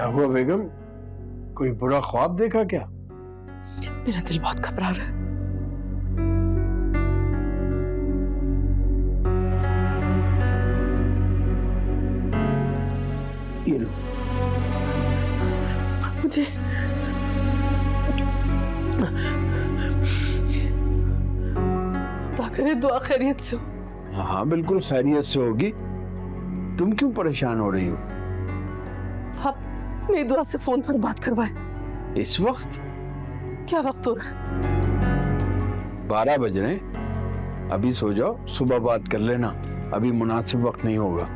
क्या हुआ बेगम, कोई बुरा ख्वाब देखा क्या? मेरा दिल बहुत घबरा रहा है। ये लो। मुझे खुदा करे दुआ खैरियत से हो। हाँ बिल्कुल खैरियत से होगी। तुम क्यों परेशान हो रही हो? आप मेरी दुआ से फोन पर बात करवाएं। इस वक्त? क्या वक्त हो रहा है? 12 बज रहे हैं। अभी सो जाओ, सुबह बात कर लेना। अभी मुनासिब वक्त नहीं होगा।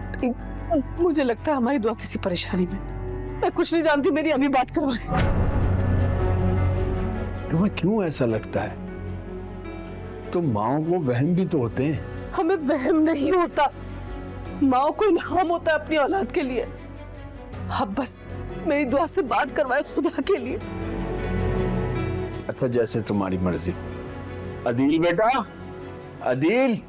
मुझे लगता है हमारी दुआ किसी परेशानी में। मैं कुछ नहीं जानती, मेरी अभी बात करवाएं। तुम्हें क्यों ऐसा लगता है? तो माओ को वहम भी तो होते हैं। हमें वहम नहीं होता, माँ को इल्हाम होता है अपनी औलाद के लिए। अब बस मेरी दुआ से बात करवाए खुदा के लिए। अच्छा जैसे तुम्हारी मर्जी। अदील बेटा, अदील।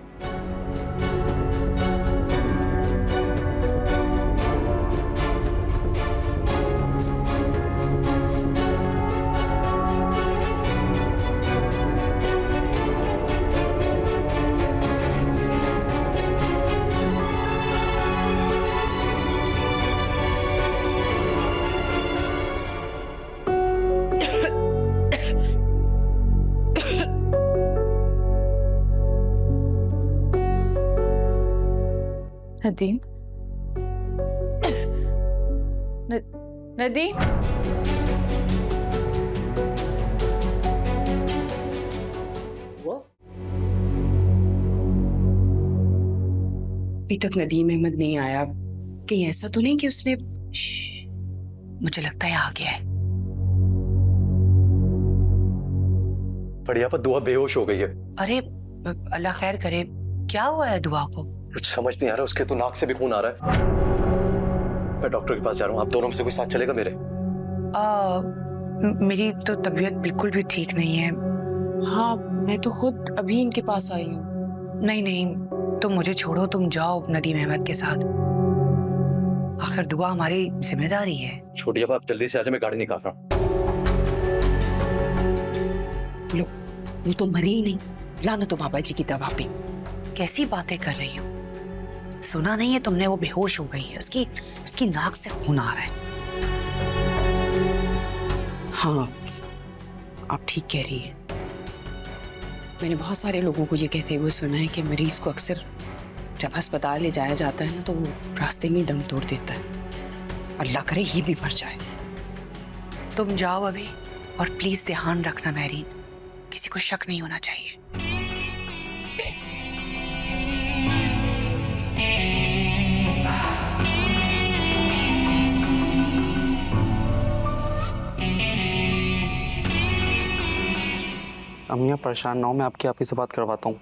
नदीम, नदीम, अभी तक नदीम अहमद नहीं आया। कहीं ऐसा तो नहीं कि उसने मुझे लगता है आ गया है। बढ़िया, पर दुआ बेहोश हो गई है। अरे अल्लाह खैर करे, क्या हुआ है दुआ को? कुछ समझ नहीं आ रहा, उसके तो नाक से भी खून आ रहा है। मैं डॉक्टर के पास जा रहा हूँ, आप दोनों में से कोई साथ चलेगा मेरे? मेरी तो तबीयत बिल्कुल भी ठीक नहीं है। हाँ मैं तो खुद अभी इनके पास आई हूँ। नहीं नहीं, तुम मुझे छोड़ो, तुम जाओ नदीम अहमद के साथ। आखिर दुआ हमारी जिम्मेदारी है। छोड़िए, अब आप जल्दी से आ जाए, मैं गाड़ी निकाल रहा हूँ। लो, वो तो मरी ही नहीं, लाना तो बाबा जी की दवा पे। कैसी बातें कर रही हो? सुना नहीं है तुमने? वो बेहोश हो गई है, उसकी नाक से खून आ रहा है। हाँ, आप ठीक कह रही हैं। मैंने बहुत सारे लोगों को ये कहते हुए सुना है कि मरीज को अक्सर जब अस्पताल ले जाया जाता है ना, तो वो रास्ते में ही दम तोड़ देता है। अल्लाह करे ये भी मर जाए। तुम जाओ अभी, और प्लीज ध्यान रखना मैरीन, किसी को शक नहीं होना चाहिए। अम्मी आप परेशान ना हो, मैं आपकी आप ही से बात करवाता हूँ।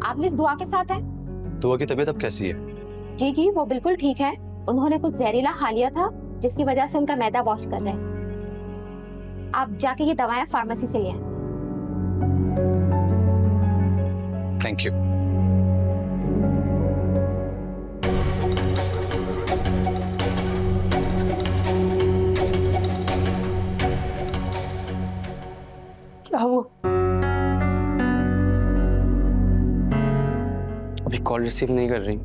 आप मिस दुआ के साथ हैं? दुआ की तबीयत अब कैसी है? जी जी, वो बिल्कुल ठीक है। उन्होंने कुछ जहरीला खा लिया था, जिसकी वजह से उनका मैदा वॉश कर रहे हैं। आप जाके ये दवाएं फार्मेसी से ले आएं। Thank you. क्या हुआ? अभी कॉल रिसीव नहीं कर रही।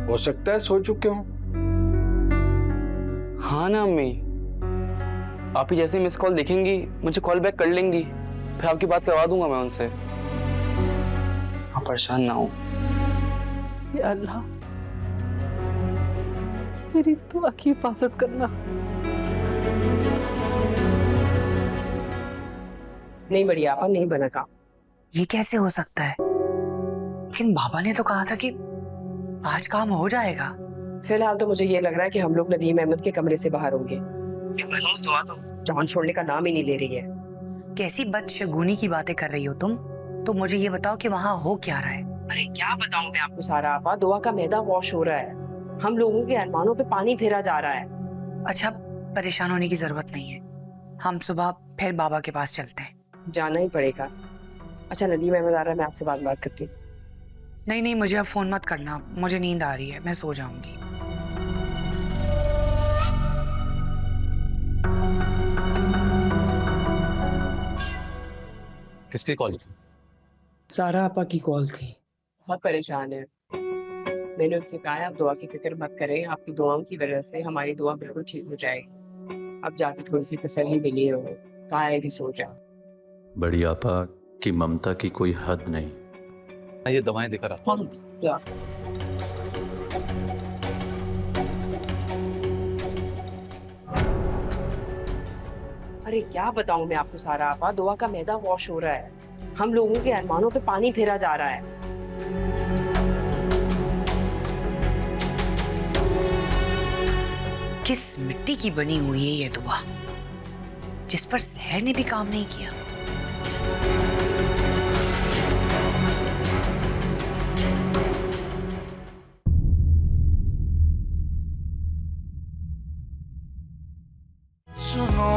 हो सकता है सो चुके हो। हाँ ना अम्मी, आप ही जैसे मिस कॉल देखेंगी मुझे कॉल बैक कर लेंगी, फिर आपकी बात करवा दूंगा मैं उनसे। आप परेशान ना हो। या अल्लाह, मेरी दुआ की हिफाजत करना। नहीं बढ़िया आपा, नहीं बना काम। ये कैसे हो सकता है? लेकिन बाबा ने तो कहा था कि आज काम हो जाएगा। फिलहाल तो मुझे ये लग रहा है कि हम लोग नदीम अहमद के कमरे से बाहर होंगे। ये मनोज दुआ तो जान छोड़ने का नाम ही नहीं ले रही है। कैसी बदशगुनी की बातें कर रही हो तुम? तो मुझे ये बताओ कि वहाँ हो क्या रहा है? अरे क्या बताऊं मैं आपको सारा आपा, दुआ का मैदा वॉश हो रहा है। हम लोगों के अरमानों पे पानी फेरा जा रहा है। अच्छा, परेशान होने की जरूरत नहीं है, हम सुबह फिर बाबा के पास चलते हैं। जाना ही पड़ेगा। अच्छा नदीम अहमद आ रहा है, मैं आपसे बात करती हूँ। नहीं नहीं, मुझे अब फोन मत करना, मुझे नींद आ रही है, मैं सो जाऊंगी। किसकी कॉल थी? सारा आपा की कॉल थी। बहुत परेशान है। मैंने उनसे कहा है आप दुआ की फिक्र मत करें, आपकी दुआओं की वजह से हमारी दुआ बिल्कुल ठीक हो जाएगी। अब जाके थोड़ी सी तसल्ली मिली है उन्हें, कहा है कि सो जाओ। बड़ी आपा की ममता की कोई हद नहीं। मैं ये दवाएं देकर आता हूं। जा। अरे क्या बताऊं मैं आपको सारा आपा, दुआ का मैदा वॉश हो रहा है। हम लोगों के अरमानों पे पानी फेरा जा रहा है। किस मिट्टी की बनी हुई है ये दुआ, जिस पर जहर ने भी काम नहीं किया। सुनो